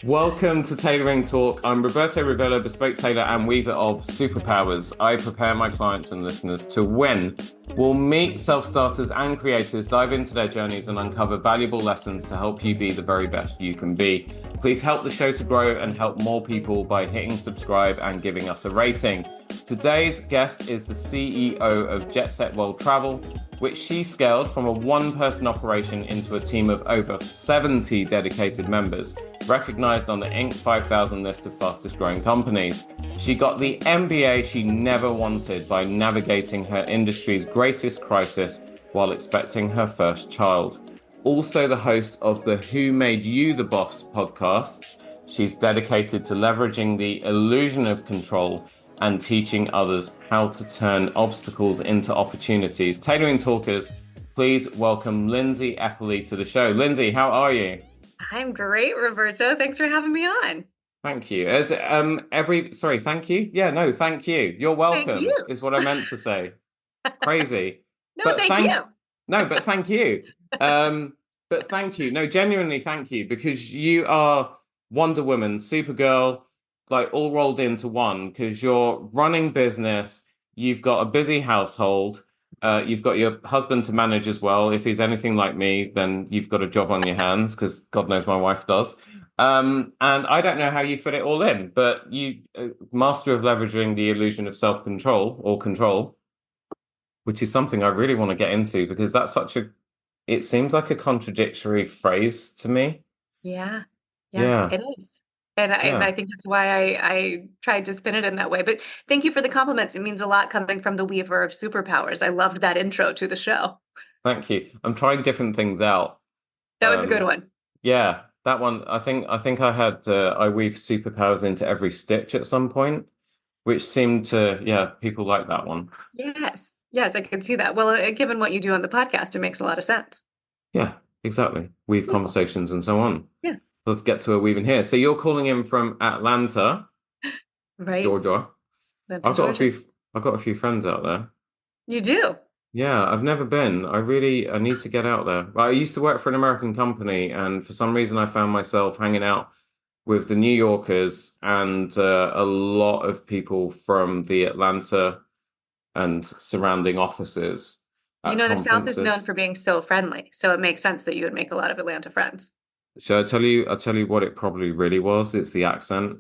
Welcome to Tailoring Talk. I'm Roberto, Revilla, bespoke tailor and weaver of superpowers. I prepare my clients and listeners to win. We'll meet self-starters and creators, dive into their journeys and uncover valuable lessons to help you be the very best you can be. Please help the show to grow and help more people by hitting subscribe and giving us a rating. Today's guest is the CEO of Jetset World Travel, which she scaled from a one-person operation into a team of over 70 dedicated members, recognized on the Inc. 5000 list of fastest growing companies. She got the MBA she never wanted by navigating her industry's greatest crisis while expecting her first child. Also the host of the Who Made You the Boss podcast, she's dedicated to leveraging the illusion of control and teaching others how to turn obstacles into opportunities. Tailoring Talkers, please welcome Lindsey Epperly to the show. Lindsey, how are you? I'm great, Roberto. Thanks for having me on. Thank you. Thank you. Yeah, no, thank you. You're Thank welcome you. is what I meant to say. Crazy. No, But thank you. but thank you. But thank you. No, genuinely thank you, because you are Wonder Woman, Supergirl, like all rolled into one, because you're running business, you've got a busy household, you've got your husband to manage as well. If he's anything like me, then you've got a job on your hands, because God knows my wife does. And I don't know how you fit it all in, but you master of leveraging the illusion of self-control or control, which is something I really want to get into, because it seems like a contradictory phrase to me. Yeah, Yeah, it is. And I yeah. think that's why I tried to spin it in that way. But thank you for the compliments. It means a lot coming from the weaver of superpowers. I loved that intro to the show. Thank you. I'm trying different things out. That was a good Um, one. yeah, that one. I think I weave superpowers into every stitch at some point, which seemed to, yeah, people like that one. Yes. Yes, I can see that. Well, given what you do on the podcast, it makes a lot of sense. Yeah, exactly. Weave Cool. conversations and so on. Yeah. Let's get to a weaving here. So you're calling in from Atlanta, Right. Georgia. That's I've got a Georgia. few. I've got a few friends out there. You do. Yeah, I've never been. I need to get out there. I used to work for an American company, and for some reason, I found myself hanging out with the New Yorkers and a lot of people from the Atlanta and surrounding offices You at know, the South is known conferences. for being so friendly, so it makes sense that you would make a lot of Atlanta friends. So I tell you? I'll tell you what it probably really was. It's the accent.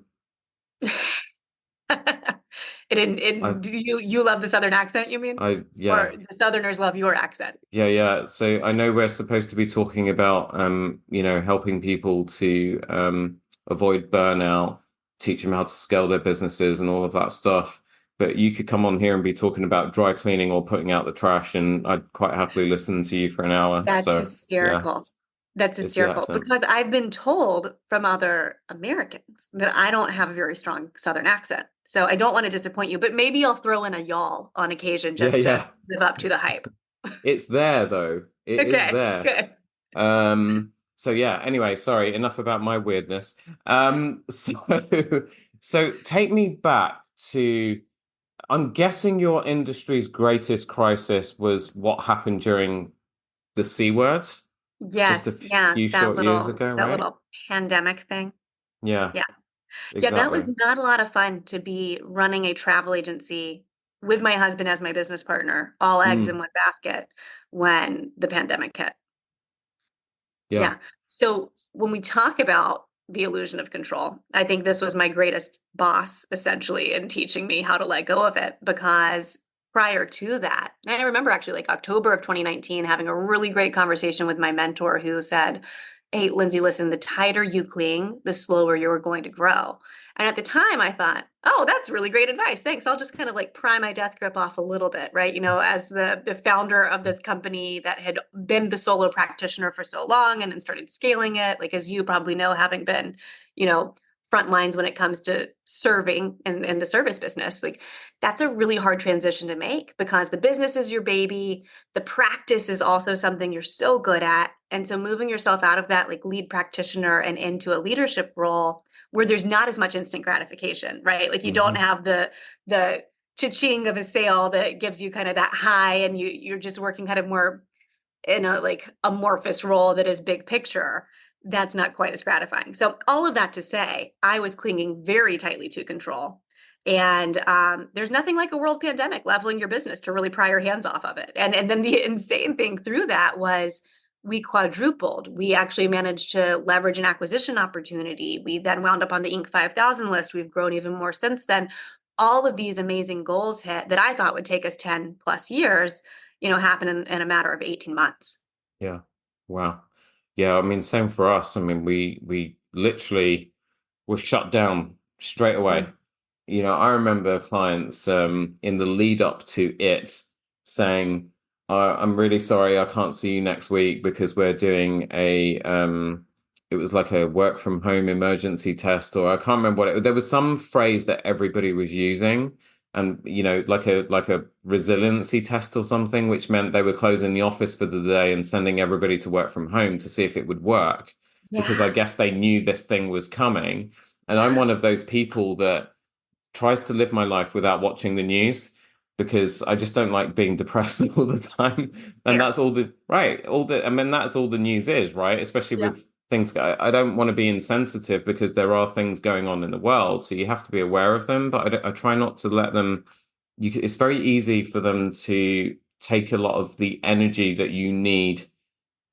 Do you love the Southern accent, you mean? Yeah, Or the Southerners love your accent? yeah. So I know we're supposed to be talking about, helping people to avoid burnout, teach them how to scale their businesses and all of that stuff. But you could come on here and be talking about dry cleaning or putting out the trash, and I'd quite happily listen to you for an hour. That's So yeah, hysterical. That's it's the hysterical accent. because I've been told from other Americans that I don't have a very strong Southern accent. So I don't want to disappoint you, but maybe I'll throw in a y'all on occasion Yeah, just to yeah. live up to the hype. It's there though. It is Okay, there. good. So yeah, anyway, sorry, enough about my weirdness. So take me back to, I'm guessing your industry's greatest crisis was what happened during the C word, just a Yes, yeah, few short years ago, that right? little pandemic thing. Yeah, Yeah. Yeah, that was exactly. not a lot of fun to be running a travel agency with my husband as my business partner, all eggs in Mm, one basket when the pandemic hit. yeah. Yeah. So when we talk about the illusion of control, I think this was my greatest boss essentially in teaching me how to let go of it because prior to that, I remember actually like October of 2019 having a really great conversation with my mentor who said, "Hey, Lindsey, listen, the tighter you cling, the slower you're going to grow." And at the time I thought, "Oh, that's really great advice. Thanks. I'll just kind of like pry my death grip off a little bit," right? You know, as the founder of this company that had been the solo practitioner for so long and then started scaling it, like as you probably know, having been, you know, front lines when it comes to serving in the service business, like that's a really hard transition to make because the business is your baby, the practice is also something you're so good at. And so moving yourself out of that like lead practitioner and into a leadership role where there's not as much instant gratification, right? Like you don't Hmm. have the cha-ching of a sale that gives you kind of that high and you're just working kind of more in a like amorphous role that is big picture. that's not quite as gratifying. So all of that to say, I was clinging very tightly to control. And there's nothing like a world pandemic leveling your business to really pry your hands off of it. And then the insane thing through that was we quadrupled. We actually managed to leverage an acquisition opportunity. We then wound up on the Inc. 5000 list. We've grown even more since then. All of these amazing goals hit that I thought would take us 10 plus years, happen in a matter of 18 months. Yeah. Wow. Yeah, I mean, same for us. I mean, we literally were shut down straight away. Mm. I remember clients in the lead up to it saying, I'm really sorry, I can't see you next week because we're doing it was like a work from home emergency test, or I can't remember there was some phrase that everybody was using, and like a resiliency test or something, which meant they were closing the office for the day and sending everybody to work from home to see if it would work, because I Yeah. guess they knew this thing was coming. And I'm Yeah. one of those people that tries to live my life without watching the news, because I just don't like being depressed all the time. And Fair. that's all the right, I mean, that's all the news is, right? Especially Yeah. with things. I don't want to be insensitive because there are things going on in the world. So you have to be aware of them, but I try not to let them, it's very easy for them to take a lot of the energy that you need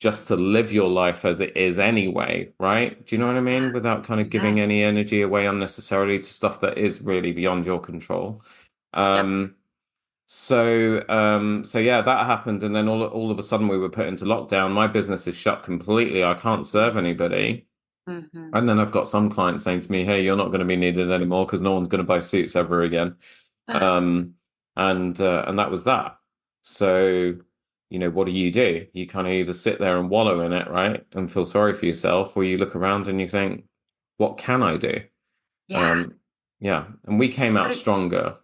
just to live your life as it is anyway, right? Do you know what I mean? Without kind of giving Yes. any energy away unnecessarily to stuff that is really beyond your control. Yep. Um, so yeah, that happened, and then all of a sudden we were put into lockdown. My business is shut completely. I can't serve anybody. Hmm. And then I've got some clients saying to me, "Hey, you're not going to be needed anymore because no one's going to buy suits ever again." Um, and that was that. So, what do? You kind of either sit there and wallow in it, right, and feel sorry for yourself, or you look around and you think, what can I do? Yeah. Um, yeah, and we came out But stronger,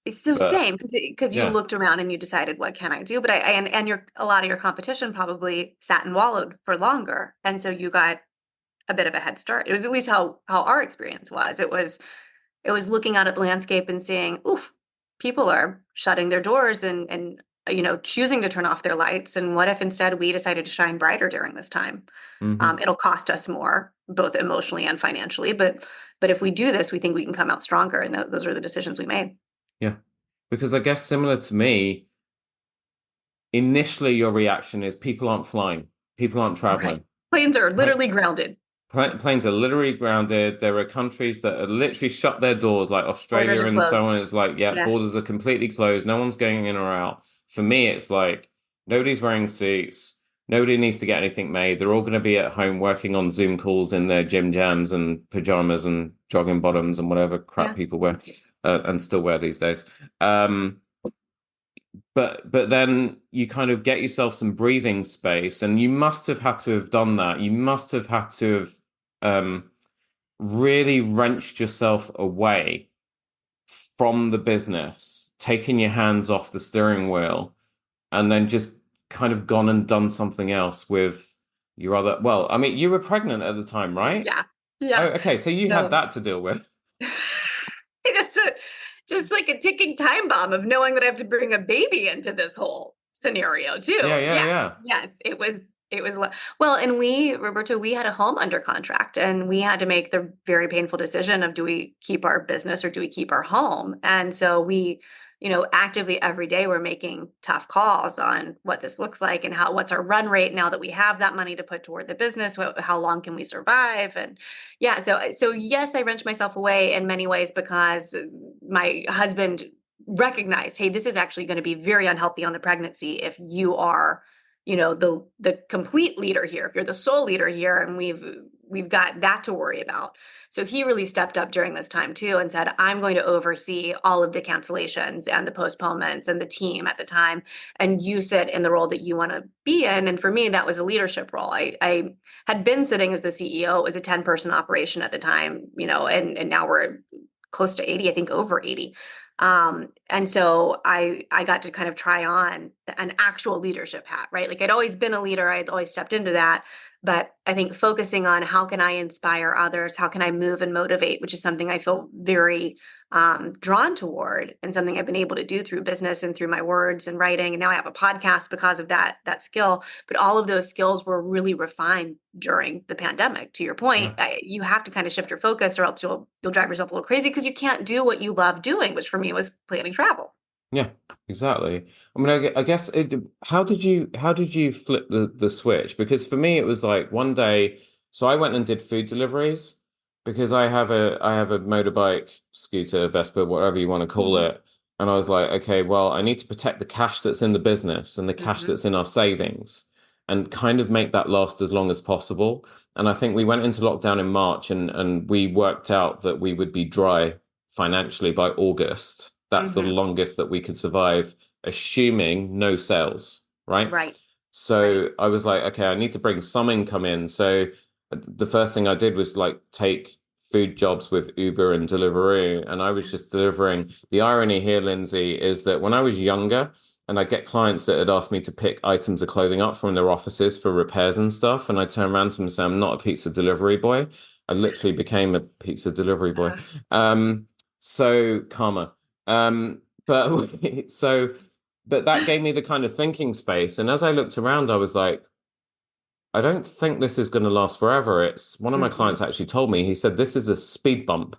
it's so but same because you yeah. looked around and you decided what can I do? But and your a lot of your competition probably sat and wallowed for longer, and so you got a bit of a head start. It was at least how our experience was. It was looking out at the landscape and seeing, oof, people are shutting their doors and choosing to turn off their lights. And what if instead we decided to shine brighter during this time? Hmm. It'll cost us more, both emotionally and financially, but if we do this, we think we can come out stronger. And those are the decisions we made. Yeah, because I guess similar to me, initially your reaction is people aren't flying, people aren't Right. traveling. Planes are Pla- literally grounded. Planes are literally grounded. There are countries that are literally shut their doors, like Borders Australia are and so closed. on. It's like, yeah, Yes. borders are completely closed. No one's going in or out. For me, it's like nobody's wearing suits. Nobody needs to get anything made. They're all going to be at home working on Zoom calls in their gym jams and pajamas and jogging bottoms and whatever crap Yeah. people wear, and still wear these days. But then you kind of get yourself some breathing space, and you must have had to have done that. You must have had to have really wrenched yourself away from the business, taken your hands off the steering wheel, and then just kind of gone and done something else with your other. Well, I mean, you were pregnant at the time, right? Yeah. Oh, Yeah. okay. So you had No. that to deal with. just just like a ticking time bomb of knowing that I have to bring a baby into this whole scenario Yeah, too. yeah, Yeah. yeah. Yes, well, and Roberto, we had a home under contract and we had to make the very painful decision of do we keep our business or do we keep our home? And so we, actively every day we're making tough calls on what this looks like and what's our run rate now that we have that money to put toward the business, how long can we survive? And yeah, so yes, I wrenched myself away in many ways because my husband recognized, hey, this is actually going to be very unhealthy on the pregnancy if you are, the complete leader here, if you're the sole leader here, and we've got that to worry about. So he really stepped up during this time too and said, I'm going to oversee all of the cancellations and the postponements and the team at the time, and you sit in the role that you want to be in. And for me, that was a leadership role. I had been sitting as the CEO. It was a 10-person operation at the time, and now we're close to 80, I think over 80. And so I got to kind of try on an actual leadership hat, right? Like I'd always been a leader, I'd always stepped into that. But I think focusing on how can I inspire others, how can I move and motivate, which is something I feel very drawn toward, and something I've been able to do through business and through my words and writing. And now I have a podcast because of that skill. But all of those skills were really refined during the pandemic. To your point, you have to kind of shift your focus, or else you'll drive yourself a little crazy because you can't do what you love doing, which for me was planning travel. Yeah, exactly. I mean, I guess how did you flip the switch? Because for me, it was like one day, so I went and did food deliveries because I have a motorbike, scooter, Vespa, whatever you want to call Mhm. it. And I was like, okay, well, I need to protect the cash that's in the business and the cash Mhm. that's in our savings and kind of make that last as long as possible. And I think we went into lockdown in March and we worked out that we would be dry financially by August. That's the Mhm. longest that we could survive, assuming no sales, right? Right. Right. So I was like, okay, I need to bring some income in. So the first thing I did was like take food jobs with Uber and Deliveroo, and I was just delivering. The irony here, Lindsey, is that when I was younger, and I get clients that had asked me to pick items of clothing up from their offices for repairs and stuff, and I turn around to them and say, I'm not a pizza delivery boy. I literally became a pizza delivery boy. Uh, So karma. But but that gave me the kind of thinking space. And as I looked around, I was like, I don't think this is going to last forever. It's one of my mhm. clients actually told me, he said, this is a speed bump,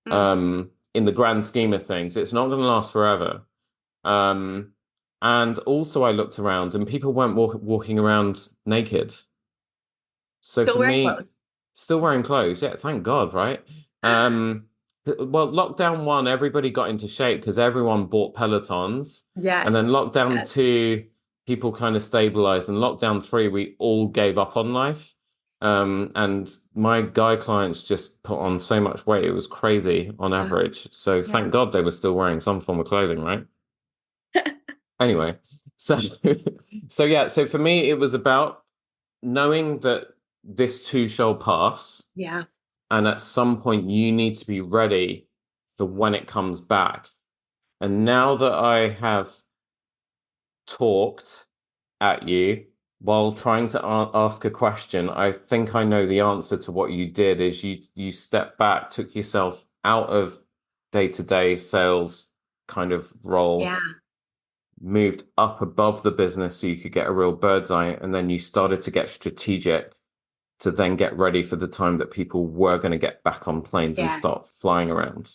Mm. in the grand scheme of things. It's not going to last forever. Um, and also I looked around and people weren't walking around naked. So Still for wearing me, clothes. still wearing clothes. Yeah, thank God, right? Well, lockdown one, everybody got into shape because everyone bought Pelotons. And then Yes. lockdown Yes. two, people kind of stabilized. And lockdown three, we all gave up on life. And my guy clients just put on so much weight. It was crazy on Uh, average. So yeah. thank God they were still wearing some form of clothing, right? Anyway, so so yeah, so for me, it was about knowing that this too shall pass, Yeah. and at some point you need to be ready for when it comes back. And now that I have talked at you while trying to ask a question, I think I know the answer to what you did is you stepped back, took yourself out of day-to-day sales kind of role, Yeah. moved up above the business so you could get a real bird's eye, and then you started to get strategic to then get ready for the time that people were going to get back on planes and Yes. start flying around.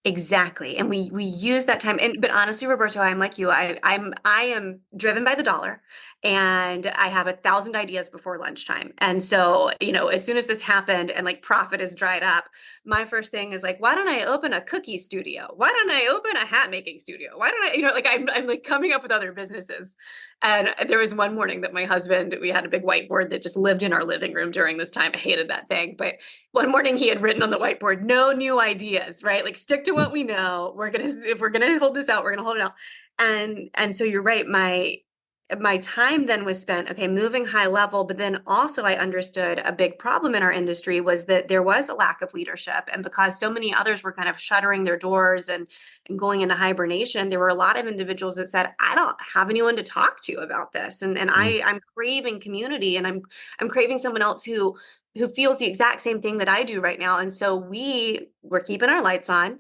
Exactly. And we use that time. And but honestly, Roberto, I'm like you. I am driven by the dollar, and I have 1,000 ideas before lunchtime. And so, as soon as this happened and like profit is dried up, my first thing is like, why don't I open a cookie studio? Why don't I open a hat making studio? Why don't I, like I'm like coming up with other businesses. And there was one morning that my husband, we had a big whiteboard that just lived in our living room during this time. I hated that thing, but one morning he had written on the whiteboard, no new ideas, right? Like stick to what we know. If we're gonna hold this out, we're gonna hold it out. And so you're right. My time then was spent, okay, moving high level, but then also I understood a big problem in our industry was that there was a lack of leadership. And because so many others were kind of shuttering their doors and going into hibernation, there were a lot of individuals that said, I don't have anyone to talk to about this. And Mm. I'm craving community, and I'm craving someone else who feels the exact same thing that I do right now. And so we were keeping our lights on.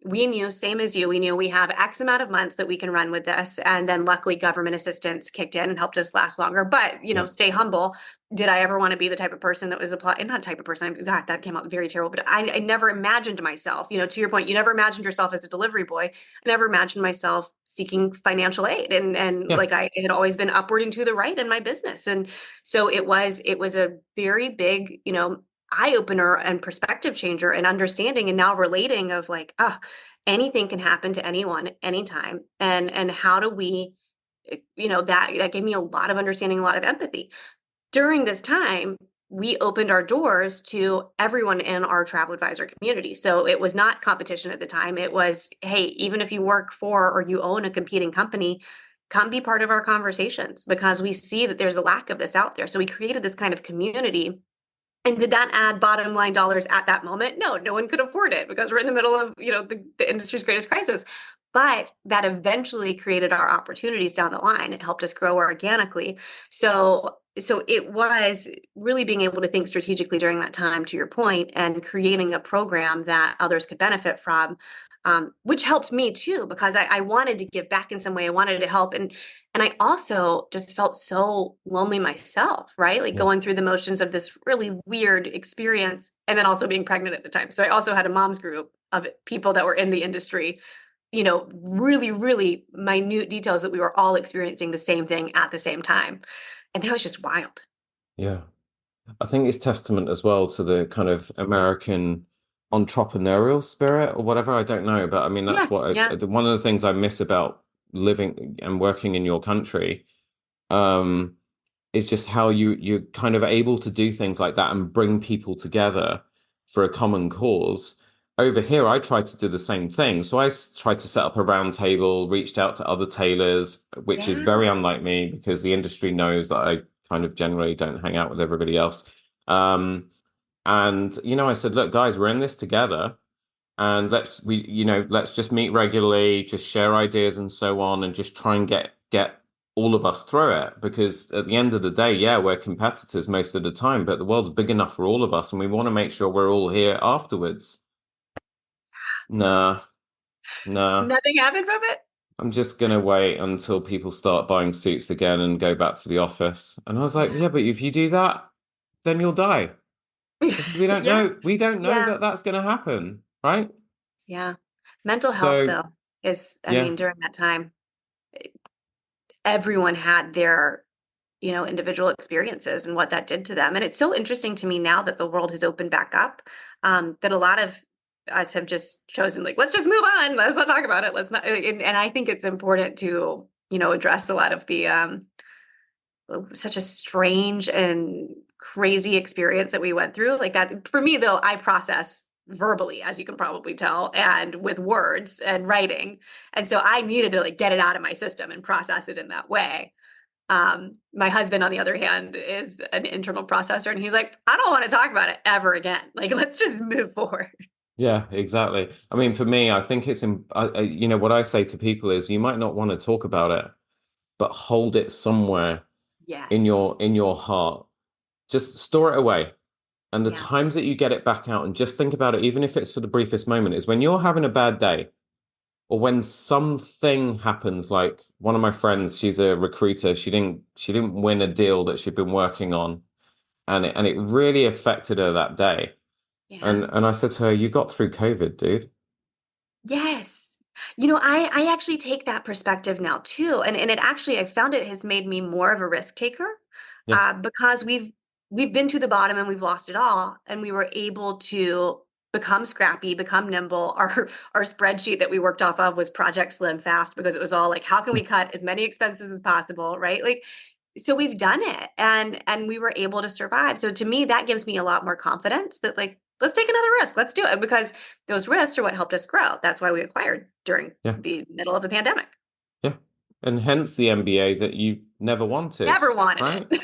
We knew, same as you, we knew we have X amount of months that we can run with this. And then luckily government assistance kicked in and helped us last longer. But, Yeah. stay humble. Did I ever want to be the type of person that was applying? Not type of person, that came out very terrible, but I never imagined myself, to your point, you never imagined yourself as a delivery boy. I never imagined myself seeking financial aid. And Yeah. like I had always been upward and to the right in my business. And so it was a very big, eye opener and perspective changer and understanding and now relating of like, anything can happen to anyone anytime. And how do we, that gave me a lot of understanding, a lot of empathy. During this time, we opened our doors to everyone in our travel advisor community. So it was not competition at the time. It was, hey, even if you work for or you own a competing company, come be part of our conversations because we see that there's a lack of this out there. So we created this kind of community. And did that add bottom line dollars at that moment? No, no one could afford it because we're in the middle of, the industry's greatest crisis. But that eventually created our opportunities down the line. It helped us grow organically. So so it was really being able to think strategically during that time, to your point, and creating a program that others could benefit from, which helped me too, because I wanted to give back in some way. I wanted to help. And I also just felt so lonely myself, right? Like Yeah. going through the motions of this really weird experience and then also being pregnant at the time. So I also had a mom's group of people that were in the industry, really, really minute details that we were all experiencing the same thing at the same time. And that was just wild. Yeah. I think it's testament as well to the kind of American entrepreneurial spirit or whatever. I don't know, but I mean, that's Yes. what Yeah. one of the things I miss about living and working in your country. Um, is just how you're kind of able to do things like that and bring people together for a common cause. Over here, I tried to do the same thing. So tried to set up a round table, reached out to other tailors, which is Yeah. very unlike me because the industry knows that I kind of generally don't hang out with everybody else. Um, and I said, look, guys, we're in this together. And let's just meet regularly, just share ideas and so on, and just try and get all of us through it. Because at the end of the day, yeah, we're competitors most of the time, but the world's big enough for all of us, and we want to make sure we're all here afterwards. Nah, nah. Nothing happened from it? I'm just gonna wait until people start buying suits again and go back to the office. And I was like, Yeah. yeah, but if you do that, then you'll die. Because Yeah. we don't know Yeah. that that's gonna happen, right? Yeah. Mental health, So though, I yeah, mean, during that time, everyone had their, individual experiences and what that did to them. And it's so interesting to me now that the world has opened back up, that a lot of us have just chosen, like, let's just move on. Let's not talk about it. Let's not. And I think it's important to, address a lot of the, such a strange and crazy experience that we went through. Like that, for me, though, I process verbally, as you can probably tell, and with words and writing. And so I needed to like get it out of my system and process it in that way. My husband, on the other hand, is an internal processor, and he's like, I don't want to talk about it ever again. Like, let's just move forward. yeah, exactly. I mean, for me, I think it's what I say to people is you might not want to talk about it, but hold it somewhere Yes. in your heart. Just store it away. And the Yeah. times that you get it back out and just think about it, even if it's for the briefest moment, is when you're having a bad day or when something happens. Like one of my friends, she's a recruiter. She didn't win a deal that she'd been working on, and it really affected her that day. Yeah. And I said to her, "You got through COVID, dude." Yes. I actually take that perspective now too. And it actually, I found it has made me more of a risk taker, Yeah. because we've been to the bottom and we've lost it all. And we were able to become scrappy, become nimble. Our spreadsheet that we worked off of was Project Slim Fast, because it was all like, how can we cut as many expenses as possible? Right. Like, so we've done it, and we were able to survive. So to me, that gives me a lot more confidence that, like, let's take another risk. Let's do it, because those risks are what helped us grow. That's why we acquired during Yeah. the middle of a pandemic. Yeah. And hence the MBA that you never wanted, Never wanted right? it.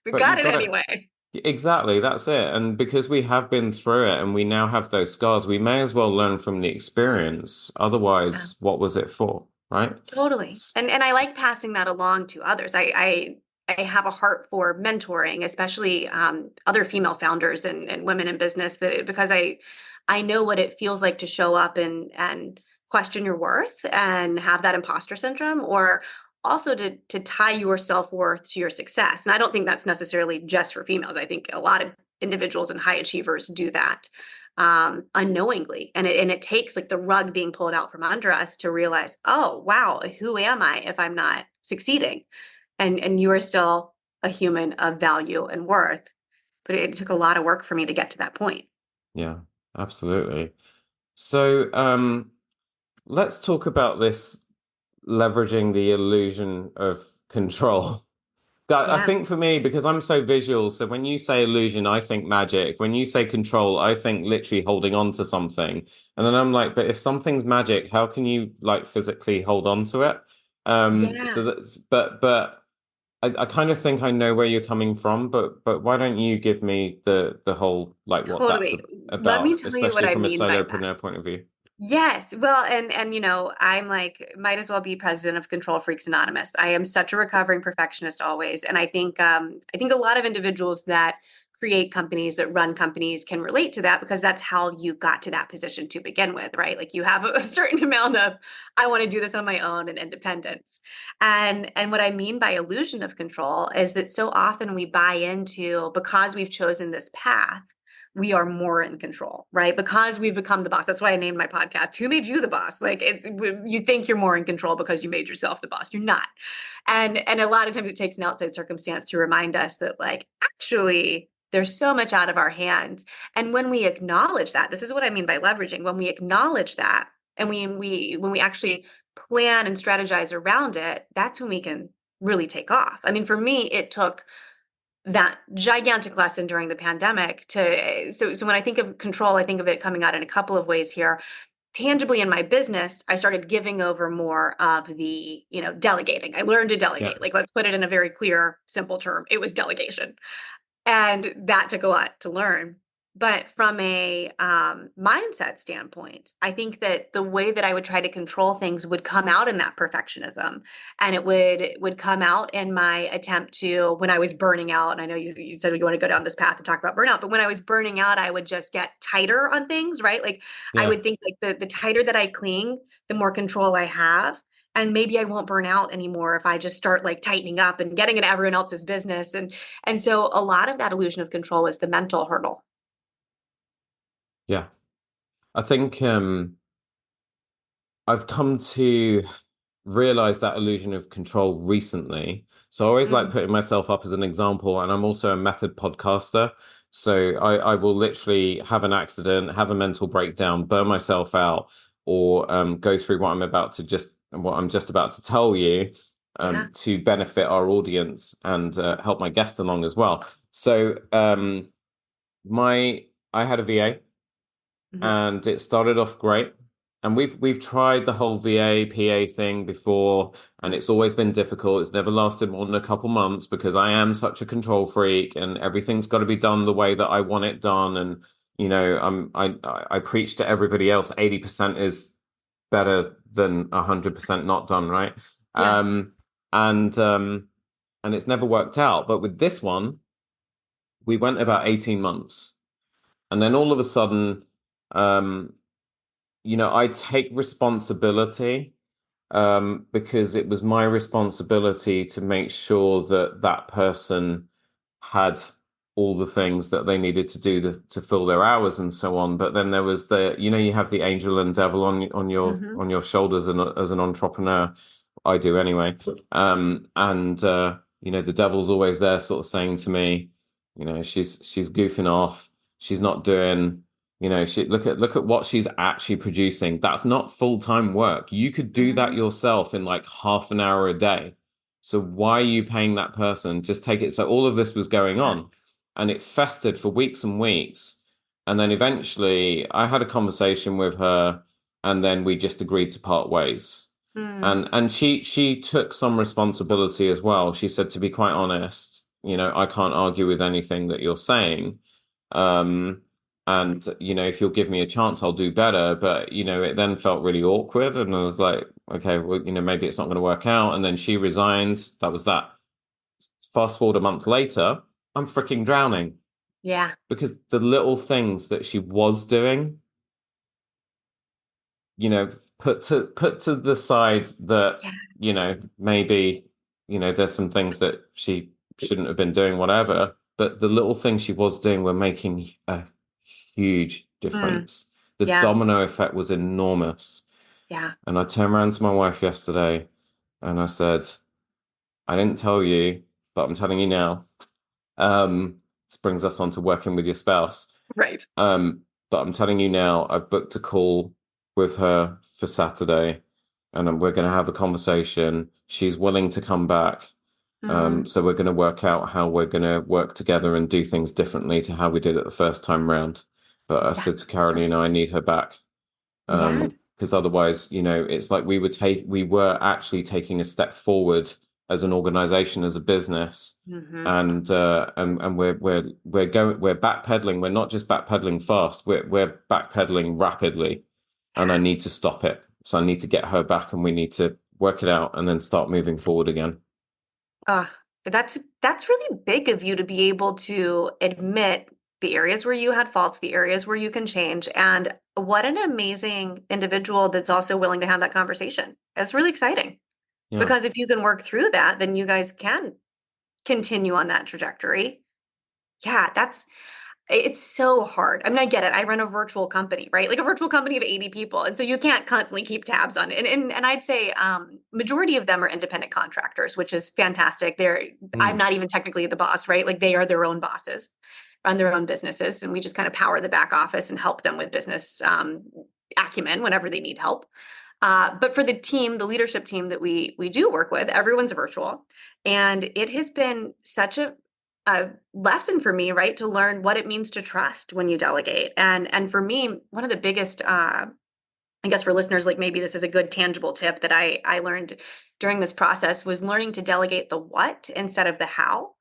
We But got you've it got it. anyway. Exactly, that's it. And because we have been through it and we now have those scars, we may as well learn from the experience. Yeah, Otherwise, what was it for, right? totally. And I like passing that along to others. I have a heart for mentoring, especially other female founders and women in business, that because I know what it feels like to show up and question your worth and have that imposter syndrome, or also to tie your self-worth to your success. And I don't think that's necessarily just for females. I think a lot of individuals and high achievers do that, unknowingly. And it takes like the rug being pulled out from under us to realize, oh, wow, who am I if I'm not succeeding? And you are still a human of value and worth. But it took a lot of work for me to get to that point. Yeah, absolutely. So, let's talk about this leveraging the illusion of control. I Yeah. think for me, because I'm so visual, so when you say illusion, I think magic. When you say control, I think literally holding on to something. And then I'm like, but if something's magic, how can you like physically hold on to it? Yeah. So that's but I kind of think I know where you're coming from, but why don't you give me the whole like what that's Totally. Let me about, tell you what especially I from a mean by that. solopreneur point of view? Yes. Well, and I'm like, might as well be president of Control Freaks Anonymous. I am such a recovering perfectionist always. And I think a lot of individuals that create companies, that run companies, can relate to that, because that's how you got to that position to begin with, right? Like, you have a certain amount of, I want to do this on my own, and independence. And what I mean by illusion of control is that so often we buy into, because we've chosen this path, we are more in control, right? Because we've become the boss. That's why I named my podcast, Who Made You the Boss? Like, you think you're more in control because you made yourself the boss. You're not. And a lot of times it takes an outside circumstance to remind us that, like, actually there's so much out of our hands. And when we acknowledge that, this is what I mean by leveraging. When we acknowledge that, and when we actually plan and strategize around it, that's when we can really take off. I mean, for me, it took that gigantic lesson during the pandemic to, so when I think of control, I think of it coming out in a couple of ways here. Tangibly, in my business, I started giving over more of the, delegating. I learned to Yeah. delegate. Like, let's put it in a very clear, simple term. It was delegation. And that took a lot to learn. But from a mindset standpoint, I think that the way that I would try to control things would come out in that perfectionism, and it would come out in my attempt to, when I was burning out. And I know you said you want to go down this path to talk about burnout, but when I was burning out, I would just get tighter on things, right? Like, I Yeah. would think, like, the tighter that I cling, the more control I have. And maybe I won't burn out anymore if I just start, like, tightening up and getting into everyone else's business. And so a lot of that illusion of control was the mental hurdle. Yeah. I think I've come to realize that illusion of control recently. So I always like Mm, putting myself up as an example, and I'm also a method podcaster. So I will literally have an accident, have a mental breakdown, burn myself out, or go through what I'm just about to tell you, yeah. to benefit our audience and help my guest along as well. So my I had a VA, Mhm. and it started off great. And we've tried the whole VA PA thing before, and it's always been difficult. It's never lasted more than a couple months because I am such a control freak, and everything's got to be done the way that I want it done. And I preach to everybody else, 80% is better than 100% not done, right? Yeah. Um, and um, and it's never worked out. But with this one, we went about 18 months, and then all of a sudden, um, I take responsibility, because it was my responsibility to make sure that that person had all the things that they needed to do to fill their hours and so on. But then there was you have the angel and devil Hmm. on your shoulders, and as an entrepreneur, I do anyway. And the devil's always there, sort of saying to me, she's goofing off, she's not doing. She look at what she's actually producing. That's not full-time work. You could do that Hmm. yourself in like half an hour a day. So why are you paying that person? Just take it. So all of this was going Yeah. on, and it festered for weeks and weeks. And then eventually I had a conversation with her, and then we just agreed to part ways. Mm. And she took some responsibility as well. She said, to be quite honest, I can't argue with anything that you're saying. Um, and if you'll give me a chance, I'll do better. But it then felt really awkward, and I was like, okay, well, maybe it's not going to work out. And then she resigned. That was that. Fast forward a month later, I'm freaking drowning Yeah. because the little things that she was doing, put to the side that, Yeah. maybe, there's some things that she shouldn't have been doing, whatever. But the little things she was doing were making a huge Mm. difference. The Yeah. domino effect was enormous. Yeah. And I turned around to my wife yesterday and I said, I didn't tell you, but I'm telling you now. This brings us on to working with your spouse. Right. But I'm telling you now, I've booked a call with her for Saturday, and we're going to have a conversation. She's willing to come back. Mm. So we're going to work out how we're going to work together and do things differently to how we did it the first time round. But I Yeah. said to Carolina, I need her back. Yes. Because otherwise, it's like we were actually taking a step forward as an organization, as a business, Hmm. and we're backpedaling. We're not just backpedaling fast. We're backpedaling rapidly. and I Yeah. need to stop it. So I need to get her back and we need to work it out and then start moving forward again. Uh, that's really big of you to be able to admit the areas where you had faults, the areas where you can change, and what an amazing individual that's also willing to have that conversation. It's really exciting Yeah. because if you can work through that, then you guys can continue on that trajectory. Yeah, it's so hard. I mean, I get it. I run a virtual company, right? Like a virtual company of 80 people. And so you can't constantly keep tabs on it. And I'd say majority of them are independent contractors, which is fantastic. I'm Mm. not even technically the boss, right? Like they are their own bosses, run their own businesses, and we just kind of power the back office and help them with business acumen whenever they need help. But for the team, the leadership team that we do work with, everyone's virtual, and it has been such a lesson for me, right, to learn what it means to trust when you delegate. And for me, one of the biggest, I guess for listeners, like maybe this is a good tangible tip that I learned during this process was learning to delegate the what instead of the how.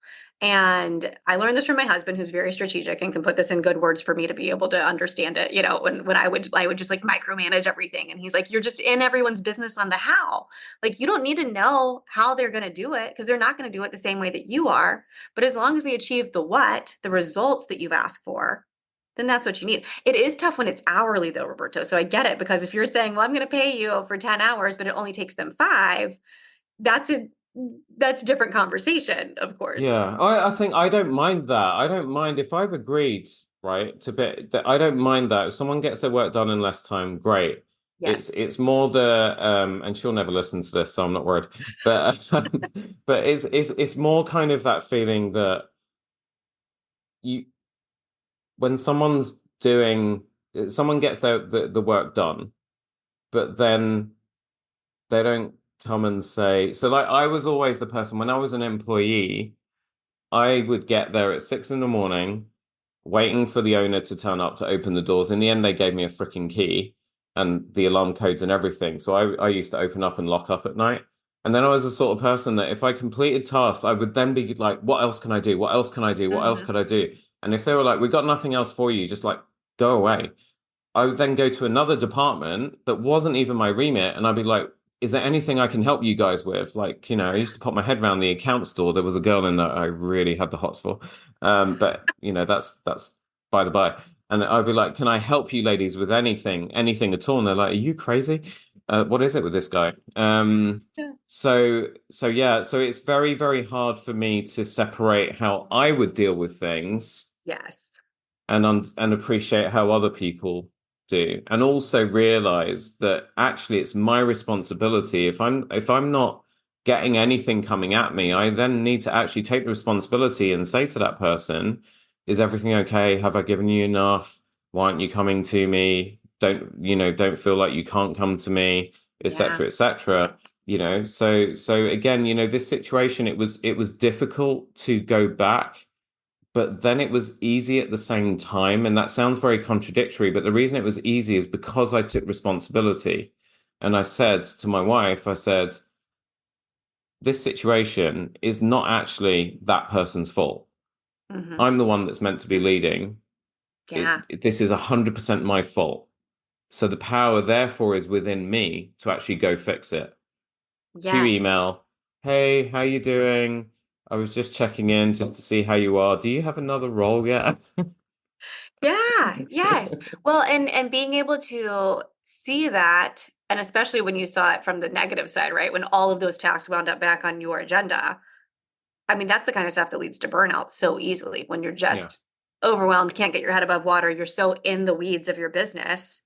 And I learned this from my husband, who's very strategic and can put this in good words for me to be able to understand it. You know, when I would just like micromanage everything. And he's like, you're just in everyone's business on the how. Like you don't need to know how they're going to do it because they're not going to do it the same way that you are. But as long as they achieve the what, the results that you've asked for, then that's what you need. It is tough when it's hourly though, Roberto. So I get it because if you're saying, well, I'm going to pay you for 10 hours, but it only takes them 5, that's a that's a different conversation, of course. Yeah, I think I don't mind that. I don't mind if I've agreed, right, to bit that I don't mind that. If someone gets their work done in less time, great. Yes. It's more the and she'll never listen to this, so I'm not worried. But but it's more kind of that feeling that you when someone gets the work done, but then they don't come and say, so like I was always the person when I was an employee, I would get there at 6 in the morning, waiting for the owner to turn up to open the doors. In the end, they gave me a freaking key and the alarm codes and everything. So I used to open up and lock up at night. And then I was the sort of person that if I completed tasks, I would then be like, what else can I do? What else can I do? What else Hmm. could I do? And if they were like, we got nothing else for you, just like go away. I would then go to another department that wasn't even my remit, and I'd be like, "Is there anything I can help you guys with?" Like, I used to pop my head around the account store. There was a girl in that I really had the hots for, but that's by the by. And I'd be like, "Can I help you, ladies, with anything at all?" And they're like, "Are you crazy? What is it with this guy?" Yeah. So yeah, so it's very, very hard for me to separate how I would deal with things Yes. and appreciate how other people do, and also realize that actually it's my responsibility. If I'm not getting anything coming at me, I then need to actually take the responsibility and say to that person, is everything okay? Have I given you enough? Why aren't you coming to me? Don't feel like you can't come to me, Yeah. etc., etc. So again, this situation, it was difficult to go back, but then it was easy at the same time. And that sounds very contradictory, but the reason it was easy is because I took responsibility. And I said to my wife, I said, this situation is not actually that person's fault. Hmm. I'm the one that's meant to be leading. Yeah. This is 100% my fault. So the power, therefore, is within me to actually go fix it. Cue Yes. email. Hey, how you doing? I was just checking in just to see how you are. Do you have another role yet? Yeah. Yes. Well, and being able to see that, and especially when you saw it from the negative side, right? When all of those tasks wound up back on your agenda. I mean, that's the kind of stuff that leads to burnout so easily when you're Yeah. just overwhelmed, can't get your head above water, you're so in the weeds of your business.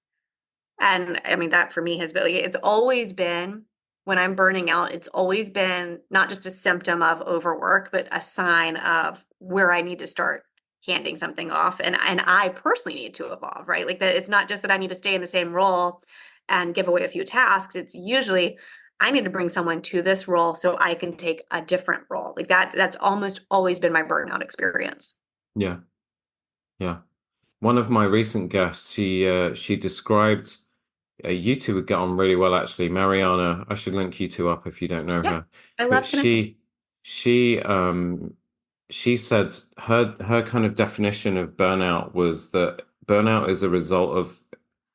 And I mean, that for me has been, like, it's always been when I'm burning out, it's always been not just a symptom of overwork, but a sign of where I need to start handing something off. And I personally need to evolve, right? Like that it's not just that I need to stay in the same role and give away a few tasks. It's usually I need to bring someone to this role so I can take a different role. Like that's almost always been my burnout experience. Yeah. Yeah. One of my recent guests, she described you two would get on really well actually. Mariana, I should link you two up if you don't know Yeah. her. I But love connecting. she said her kind of definition of burnout was that burnout is a result of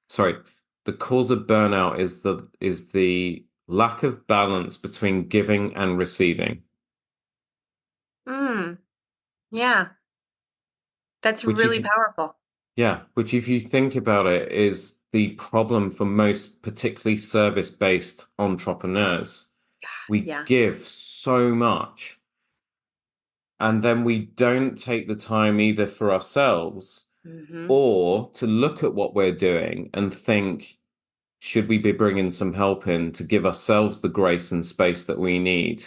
sorry. the cause of burnout is the lack of balance between giving and receiving, Mm, yeah, that's which if really you, powerful. yeah, which if you think about it is the problem for most particularly service-based entrepreneurs. We Yeah. give so much and then we don't take the time either for ourselves Hmm. or to look at what we're doing and think, should we be bringing some help in to give ourselves the grace and space that we need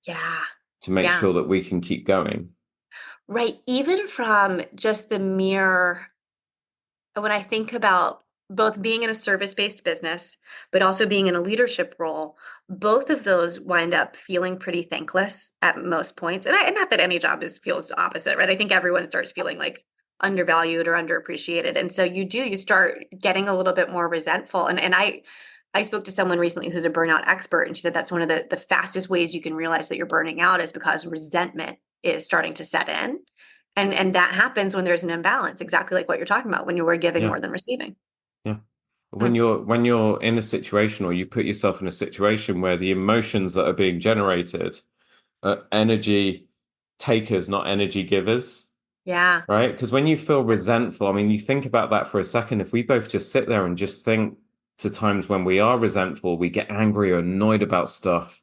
Yeah. to make Yeah. sure that we can keep going? Right. Even from just the mere, when I think about both being in a service-based business, but also being in a leadership role, both of those wind up feeling pretty thankless at most points. And not that any job feels opposite, right? I think everyone starts feeling like undervalued or underappreciated. And so you start getting a little bit more resentful. And I spoke to someone recently who's a burnout expert, and she said that's one of the fastest ways you can realize that you're burning out is because resentment is starting to set in. And that happens when there's an imbalance, exactly like what you're talking about, when you were giving Yeah, more than receiving. yeah. Hmm. When you're in a situation or you put yourself in a situation where the emotions that are being generated are energy takers, not energy givers, Yeah. right? Because when you feel resentful, I mean, you think about that for a second. If we both just sit there and just think to times when we are resentful, we get angry or annoyed about stuff,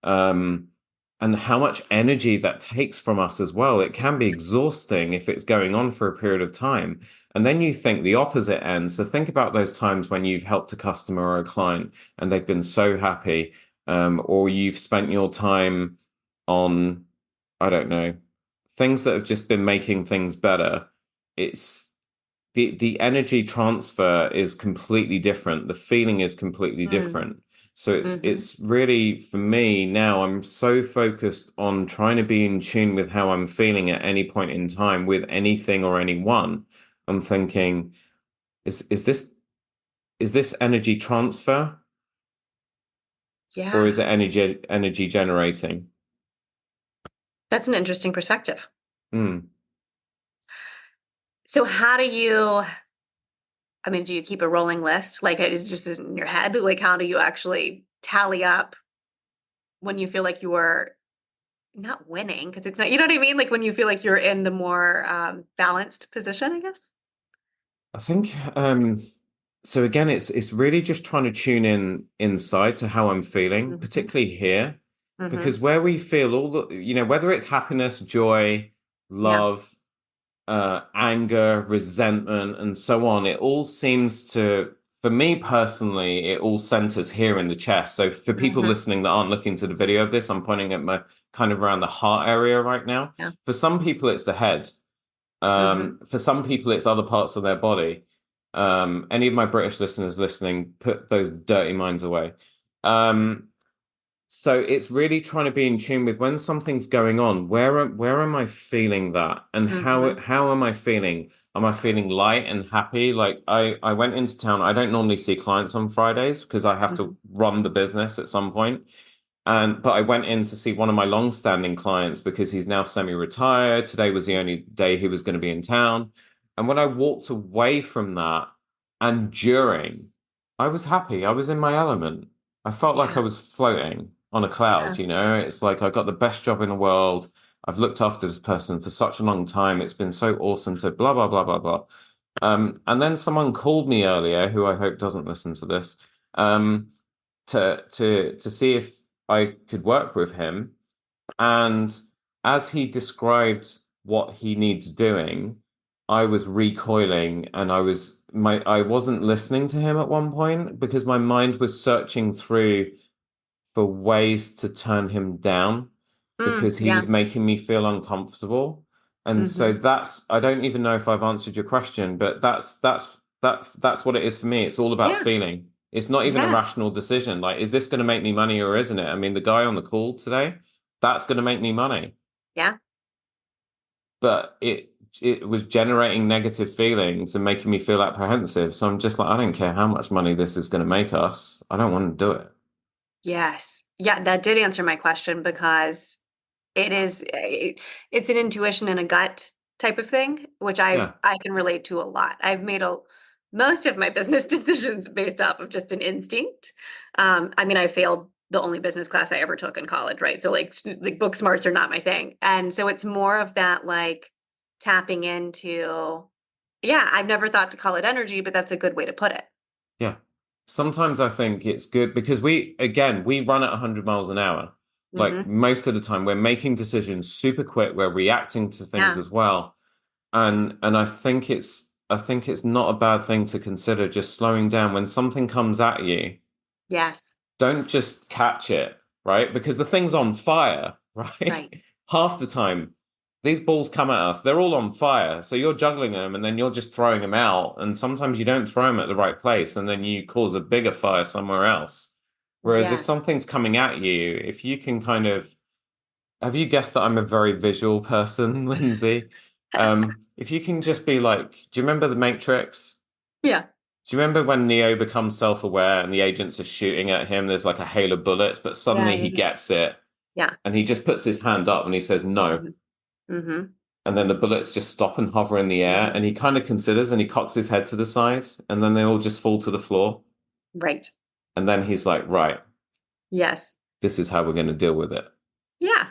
um, and how much energy that takes from us as well. It can be exhausting if it's going on for a period of time. And then you think the opposite end. So think about those times when you've helped a customer or a client and they've been so happy, or you've spent your time on, I don't know, things that have just been making things better. It's the energy transfer is completely different. The feeling is completely Mm. different. So Hmm. it's really for me now, I'm so focused on trying to be in tune with how I'm feeling at any point in time with anything or anyone. I'm thinking, is this energy transfer or Yeah. is it energy generating? That's an interesting perspective. Hmm. So how do you, I mean, do you keep a rolling list? Like it is just in your head? Like how do you actually tally up when you feel like you are not winning? Because it's not, you know what I mean? Like when you feel like you're in the more balanced position, I guess. I think so again it's really just trying to tune in inside to how I'm feeling, Hmm. particularly here, Hmm. because where we feel all the, whether it's happiness, joy, Yeah. love, anger, resentment, and so on, it all seems to, for me personally, it all centers here in the chest. So for people Hmm. listening that aren't looking to the video of this, I'm pointing at my kind of around the heart area right now. Yeah. For some people, it's the head. Hmm. For some people, it's other parts of their body. Any of my British listeners listening, put those dirty minds away. Um, so it's really trying to be in tune with when something's going on. Where am I feeling that, and Hmm. how am I feeling? Am I feeling light and happy? Like I went into town. I don't normally see clients on Fridays because I have Hmm. to run the business at some point. But I went in to see one of my long-standing clients because he's now semi-retired. Today was the only day he was going to be in town. And when I walked away from that and during, I was happy. I was in my element. I felt like I Yeah. was floating on a Yeah. cloud, you know? It's like I got the best job in the world. I've looked after this person for such a long time. It's been so awesome to blah, blah, blah, blah, blah. And then someone called me earlier, who I hope doesn't listen to this, um, to see if I could work with him. And as he described what he needs doing, I was recoiling and I wasn't listening to him at one point because my mind was searching through for ways to turn him down Mm, because he yeah. was making me feel uncomfortable. And so Hmm. I don't even know if I've answered your question, but that's what it is for me. It's all about Yeah. feeling. It's not even a Yes. rational decision. Like, is this going to make me money or isn't it? I mean, the guy on the call today, that's going to make me money. Yeah. But it was generating negative feelings and making me feel apprehensive. So I'm just like, I don't care how much money this is going to make us. I don't want to do it. Yes. Yeah, that did answer my question because it's an intuition and a gut type of thing, which I Yeah. I can relate to a lot. I've made most of my business decisions based off of just an instinct. I mean, I failed the only business class I ever took in college, right? So like book smarts are not my thing. And so it's more of that like tapping into, yeah, I've never thought to call it energy, but that's a good way to put it. Yeah. Sometimes I think it's good because we run at 100 miles an hour. Like Hmm. most of the time, we're making decisions super quick. We're reacting to things Yeah. as well. And I think it's not a bad thing to consider just slowing down when something comes at you. Yes. Don't just catch it, right? Because the thing's on fire, Right. right? Half the time, these balls come at us, they're all on fire. So you're juggling them and then you're just throwing them out. And sometimes you don't throw them at the right place and then you cause a bigger fire somewhere else. Whereas if Yeah. something's coming at you, if you can kind of, have you guessed that I'm a very visual person, Lindsey? If you can just be like, do you remember the Matrix? Yeah. Do you remember when Neo becomes self-aware and the agents are shooting at him? There's like a hail of bullets, but Yeah. suddenly he Yeah. gets it Yeah. and he just puts his hand up and he says no. Hmm. Hmm. And then the bullets just stop and hover in the air. Hmm. And he kind of considers and he cocks his head to the side and then they all just fall to the floor. Right. And then he's like, right, Yes. this is how we're going to deal with it. Yeah.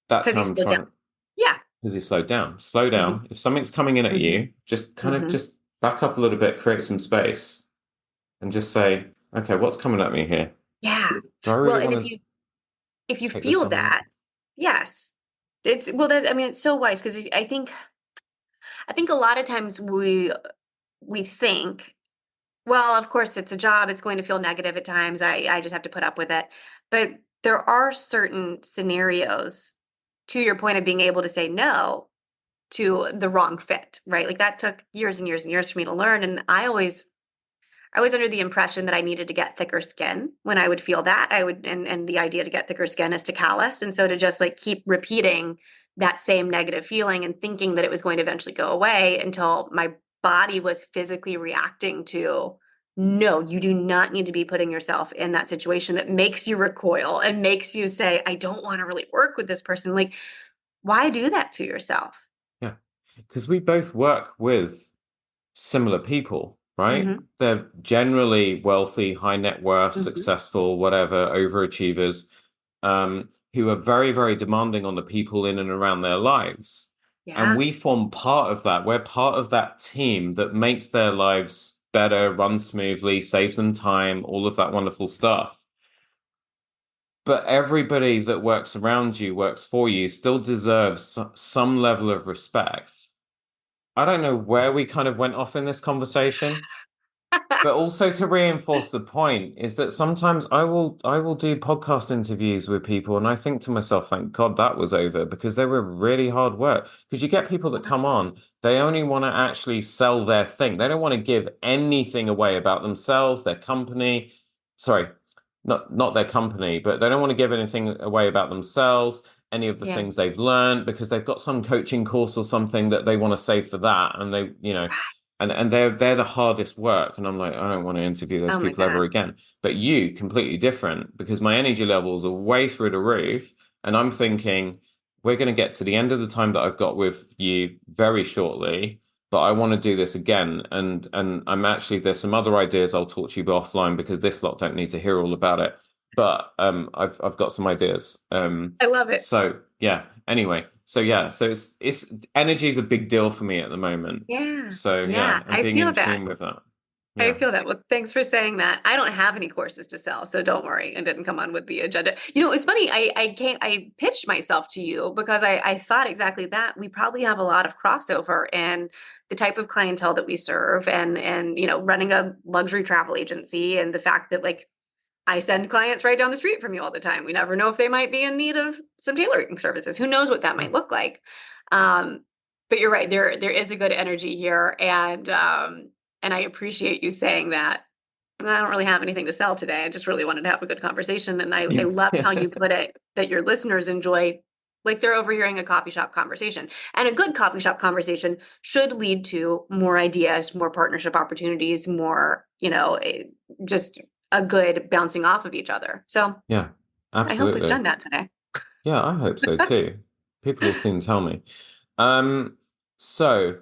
That's Because how he's I'm slowed trying. down. Yeah. Because he slowed down. Slow Hmm. down. If something's coming in at Hmm. you, just kind of Hmm. just back up a little bit, create some space and just say, okay, what's coming at me here? Yeah. Do I Well, really and want to if you take this feel on? that, yes. It's well that I mean it's so wise because I think a lot of times we think, well, of course it's a job, it's going to feel negative at times. I just have to put up with it. But there are certain scenarios to your point of being able to say no to the wrong fit, right? Like that took years and years and years for me to learn. And I was under the impression that I needed to get thicker skin when I would feel that. And the idea to get thicker skin is to callus. And so to just like keep repeating that same negative feeling and thinking that it was going to eventually go away until my body was physically reacting to, no, you do not need to be putting yourself in that situation that makes you recoil and makes you say, I don't want to really work with this person. Like, why do that to yourself? Yeah. Because we both work with similar people, right? Hmm. They're generally wealthy, high net worth, Hmm. successful, whatever, overachievers, who are very, very demanding on the people in and around their lives. And Yeah. we form part of that. We're part of that team that makes their lives better, run smoothly, saves them time, all of that wonderful stuff. But everybody that works around you, works for you, still deserves some level of respect. I don't know where we kind of went off in this conversation, but also to reinforce the point is that sometimes I will do podcast interviews with people and I think to myself, thank God that was over because they were really hard work. Because you get people that come on, they only want to actually sell their thing. They don't want to give anything away about themselves, their company. Sorry, not their company, but they don't want to give anything away about themselves, any of the Yeah. things they've learned because they've got some coaching course or something that they want to save for that. And they, and they're the hardest work. And I'm like, I don't want to interview those Oh my people ever God. again. But you, completely different because my energy levels are way through the roof. And I'm thinking, we're going to get to the end of the time that I've got with you very shortly. But I want to do this again. And I'm actually there's some other ideas I'll talk to you about offline because this lot don't need to hear all about it. But I've got some ideas. I love it. So yeah. Anyway, so yeah, so it's energy is a big deal for me at the moment. Yeah. So Yeah. yeah, and I being in feel that. tune with that. I Yeah. feel that. Well, thanks for saying that. I don't have any courses to sell, so don't worry. It didn't come on with the agenda. You know, it was funny. I pitched myself to you because I thought exactly that. We probably have a lot of crossover in the type of clientele that we serve and running a luxury travel agency and the fact that like I send clients right down the street from you all the time. We never know if they might be in need of some tailoring services. Who knows what that might look like? Um, but you're right. There is a good energy here, and I appreciate you saying that. And I don't really have anything to sell today. I just really wanted to have a good conversation, and I Yes. loved how you put it that your listeners enjoy. Like they're overhearing a coffee shop conversation. And a good coffee shop conversation should lead to more ideas, more partnership opportunities, more, just a good bouncing off of each other. So Yeah, I hope we've absolutely. done that today. Yeah, I hope so too. People will soon tell me. Um, so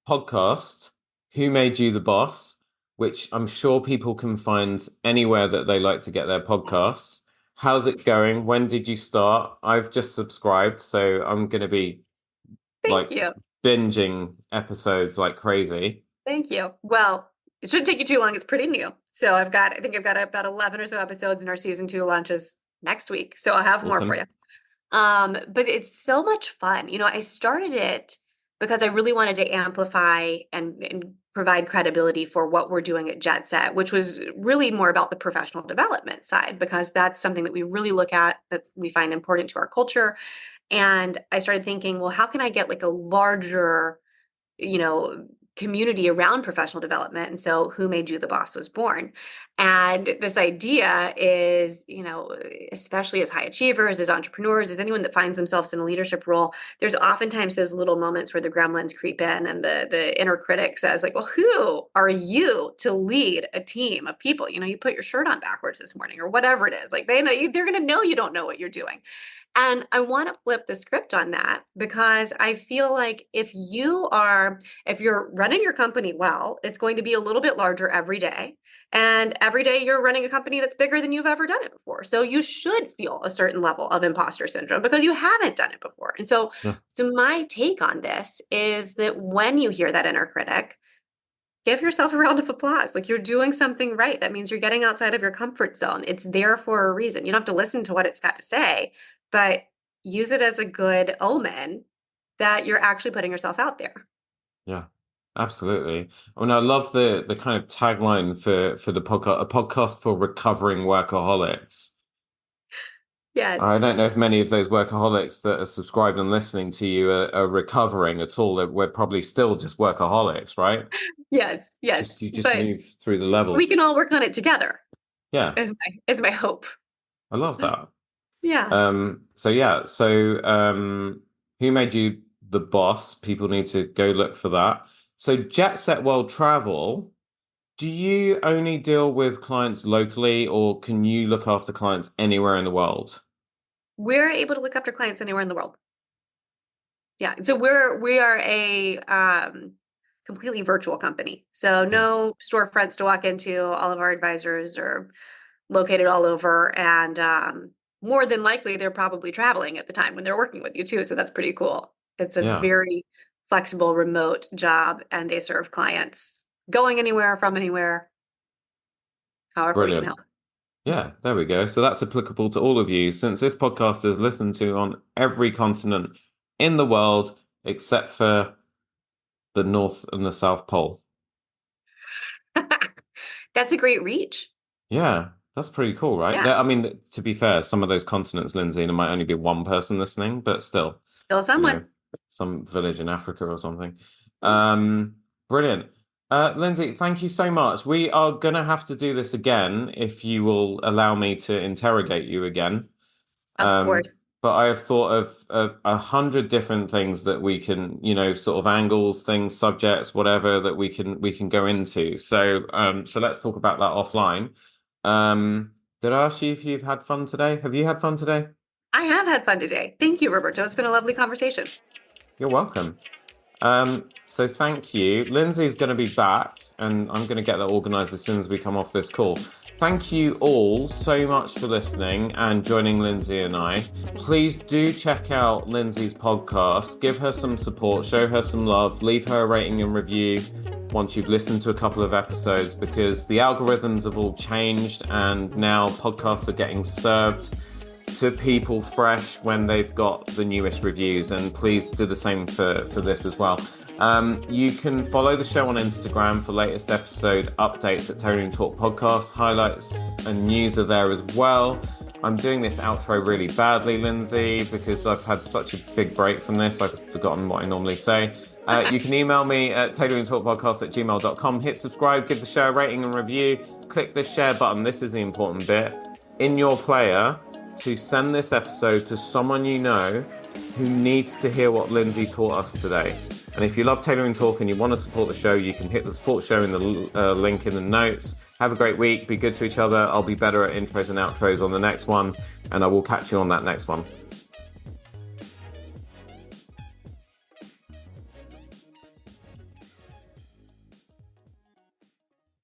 podcast, who made you the boss? which I'm sure people can find anywhere that they like to get their podcasts. How's it going? When did you start? I've just subscribed, so I'm going to be Thank like you. binging episodes like crazy. Thank you. Well, it shouldn't take you too long. It's pretty new. So I think I've got about 11 or so episodes, and our season 2 launches next week. So I'll have more for Awesome. you. But it's so much fun. I started it because I really wanted to amplify and provide credibility for what we're doing at Jetset, which was really more about the professional development side, because that's something that we really look at, that we find important to our culture. And I started thinking, well, how can I get like a larger, you know, community around professional development? And so Who Made You the Boss was born. And this idea is, especially as high achievers, as entrepreneurs, as anyone that finds themselves in a leadership role, there's oftentimes those little moments where the gremlins creep in and the inner critic says like, well, who are you to lead a team of people? You put your shirt on backwards this morning or whatever it is. Like they're going to know you don't know what you're doing. And I want to flip the script on that, because I feel like if you're running your company well, it's going to be a little bit larger every day. And every day you're running a company that's bigger than you've ever done it before. So you should feel a certain level of imposter syndrome because you haven't done it before. And so, Yeah. so my take on this is that when you hear that inner critic, give yourself a round of applause. Like you're doing something right. That means you're getting outside of your comfort zone. It's there for a reason. You don't have to listen to what it's got to say, but use it as a good omen that you're actually putting yourself out there. Yeah, absolutely. I mean, I love the kind of tagline for the podcast, a podcast for recovering workaholics. Yes. I don't know if many of those workaholics that are subscribed and listening to you are recovering at all. We're probably still just workaholics, right? Yes. Yes. You just But move through the we levels. can all work on it together. Yeah, Is my hope. I love that. Yeah. Who Made You the Boss? People need to go look for that. So Jetset World Travel, do you only deal with clients locally, or can you look after clients anywhere in the world? We're able to look after clients anywhere in the world. Yeah. So we are a completely virtual company. So Yeah. no storefronts to walk into. All of our advisors are located all over, and more than likely they're probably traveling at the time when they're working with you too. So that's pretty cool. It's a Yeah, very flexible remote job, and they serve clients going anywhere from anywhere, however we can brilliant. help. Yeah, there we go. So that's applicable to all of you, since this podcast is listened to on every continent in the world except for the North and the South Pole. That's a great reach. Yeah, that's pretty cool, right? Yeah. I mean, to be fair, some of those continents, Lindsay, there might only be one person listening, but still, Still you know, someone. some village in Africa or something. Yeah. Brilliant. Lindsay, thank you so much. We are gonna have to do this again if you will allow me to interrogate you again. Of Um, course. but I have thought of 100 different things that we can, sort of angles, things, subjects, whatever that we can go into. So let's talk about that offline. Did I ask you if you've had fun today? Have you had fun today? I have had fun today. Thank you, Roberto. It's been a lovely conversation. You're welcome. So thank you. Lindsay's going to be back, and I'm going to get that organized as soon as we come off this call. Thank you all so much for listening and joining Lindsey and I. Please do check out Lindsay's podcast. Give her some support, show her some love, leave her a rating and review once you've listened to a couple of episodes, because the algorithms have all changed and now podcasts are getting served to people fresh when they've got the newest reviews, and please do the same for this as well. You can follow the show on Instagram for latest episode updates at Tony and Talk Podcast. Highlights and news are there as well. I'm doing this outro really badly, Lindsay, because I've had such a big break from this. I've forgotten what I normally say. You can email me at tailoringtalkpodcast@gmail.com. Hit subscribe, give the show a rating and review. Click the share button. This is the important bit in your player to send this episode to someone you know who needs to hear what Lindsay taught us today. And if you love Tailoring Talk and you want to support the show, you can hit the support show in the link in the notes. Have a great week. Be good to each other. I'll be better at intros and outros on the next one, and I will catch you on that next one.